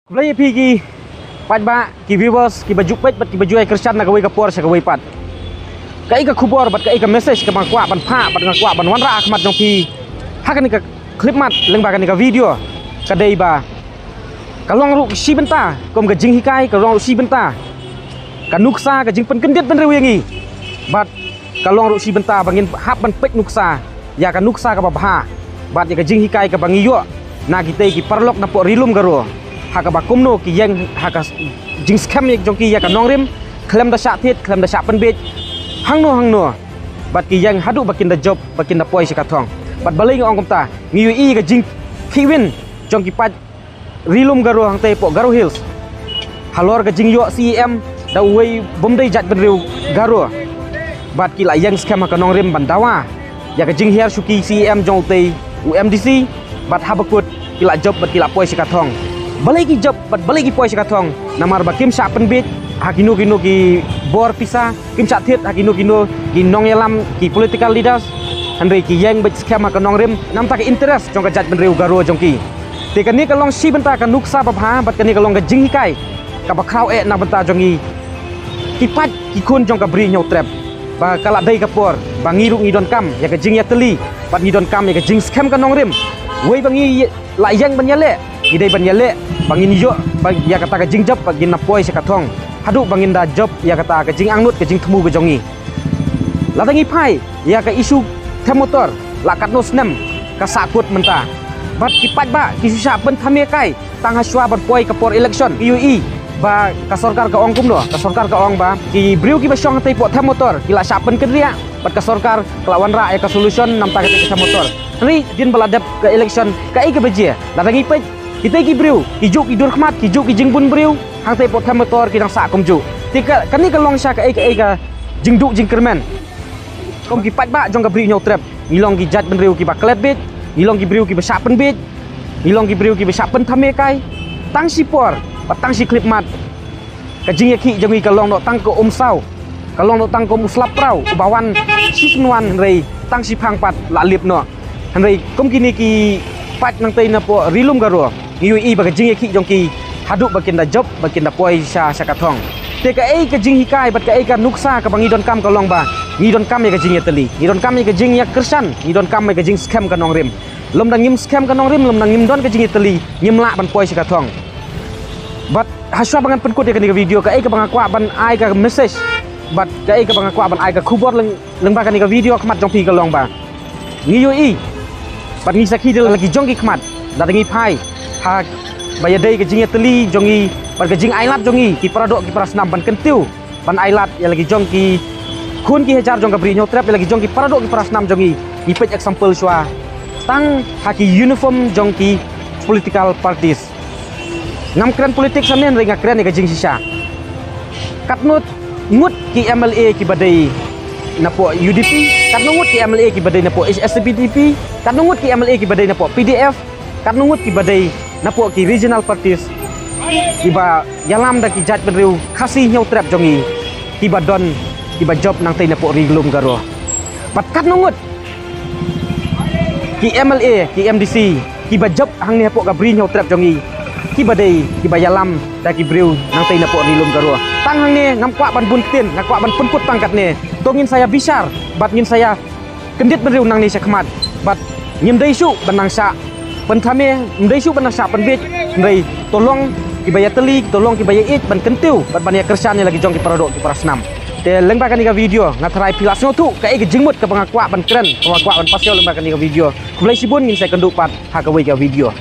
Kulay pigi pat ba ki viewers ki baju pet bat ki baju ai Christian na gawai ka por sa gawai pat. Kai ka khubor bat kai ka message ka bang kwa ban pha bat ngakwa ban wan ra khmat jong pi. Hakan ni ka clip mat leng ba kan ni ka video ka dei ba. Ka long ru si benta kom ka jing hikai ka long ru si benta. Ka nuksa ka jing pen kendit ben rew yangi. Bat ka long ru si benta bangin hap ban pet nuksa. Ya ka nuksa ka babha. Bat ya ka jing hikai ka bangiyo. Na kita ki parlok na po rilum garo. Haka bakum no ki yang haka jing scam yak jongki ya ka nongrim klem da syak thiet klem da syak penbej hang no bat ki yang hadu bakin da job bakin da poi sika thong bat balai ngong komta ngi i ka jing kiwin jongki pat rilum garo hang te po garo hills halor ka jing yo cem da wei bomdai jat benriu garo bat ki la yang scam haka nongrim bandawa ya ka jing her suki cem jong te umdc bat habakut ki la job bat ki la poi sika thong balai ki job bat balai ki poi sika thong namar ba kim syak penbit hakino ki bor pisa kim syak thiet hakino ki nong yalam ki political leaders handai ki yang bet scam ka nong rim nam ta ki interest jong ka jat ben riu garo jong ki te kan ni ka long si benta ka nuksa ba bha bat kan ni ka long ka jing hikai ka ba khrau e na benta jong ki pat ki khun jong ka bri nyau trap ba kala dai ka por ba ngiru ngidon kam ya ka jing ya teli bat ngidon kam ya ka jing scam ka nong rim wei bangi la yang ban yale idai ban yale bangin yo ya kata ka jing job bagin na poi se kathong hadu bangin da job ya kata ka jing angnut ka jing themu ka jongi latangi phai ya ka isu the motor la kat no snem ka sakut menta bat ki pat ba ki susah pen thame kai tang haswa bat poi ka por election ui ba ka sarkar ka ong kum no ka sarkar ka ong ba ki briu ki ba syong tai po the motor ki la sapen kedria bat ka sarkar kelawan ra ya ka solution nam ta ka the motor ri din baladap ka election ka ai ka baje latangi pai kita ki briu ijuk idur khmat ijuk ki jingbun briu hang te pot motor ki dang sa kom ju tika kan ni ka long sha ka ai ka jingdu jingkermen kom ki pat ba jong ka briu nyau trap ngilong ki jat ben riu ki ba klet bit ngilong ki briu ki ba sa pen bit ngilong ki briu ki ba sa pen thame kai tang si por patang si klip mat ka jing ki jangi ka long no tang ko sau ka long no tang ko muslap prau ubawan sisnuan rei tang si phang pat la lip no han rei kom ki ni ki pat nang tei na po rilum garo ui ba jing ki jongki hadu bakin da job bakin da poi sha kathong te ka ai ka jing hikai bat ka ai ka nuksa ka bangi don kam ka long ba ngi don kam ya ka jing ya teli ngi don kam ya ka jing ya kersan ngi don kam ya ka jing scam ka nong rim lom dang ngim scam ka nong rim lom dang ngim don ka jing ya teli ngim la ban poi sha kathong bat haswa bangan penkut ya ka ni ka video ka ai ka bangakwa ban ai ka message bat ka ai ka bangakwa ban ai ka khubor leng ba ka ni ka video khmat jong pi ka long ba ngi ui bat ngi sakhi de lagi jongki khmat datangi phai ha bayadai ke jing teli jongi bar ke jing ailat jongi ki paradok ki parasnam ban kentiu ban ailat ya lagi jongki khun ki hejar jong ka bri nyotrap ya lagi jongki paradok ki parasnam jongi ki pej example swa tang haki uniform jongki political parties ngam kren politik samen ringa kren ke jing sisa katnut ngut ki MLA ki badai napo UDP katnut ki MLA ki badai napo SPDP katnut ki MLA ki badai napo PDF katnut ki badai napo ki regional parties kiba yalam da ki jat benriu khasi nyau trap jongi kiba don kiba job nang tei napo rilum garo bat katnut ki MLA ki MDC kiba job hang ni napo ka bri nyau trap jongi kiba dei kiba yalam da ki briu nang tei napo rilum garo tang hang ni ngam kwa ban buntin ngam kwa ban penput pangkat ni tongin saya bisar bat ngin saya kendit benriu nang ni sakmat bat ngim dei su benang sa penthame ndai su ban sa penbej ndai tolong ki baya teli tolong ki baya it ban kentiu bat ban ya kersan ni lagi jong ki paradok ki parasnam te leng ba kan ni ka video ngatrai pilas no tu ka ai ke jingmut ka bangakwa ban kren bangakwa ban pasio leng ba kan ni ka video kulai sibun ngin saya kenduk pat ha ka wei ka video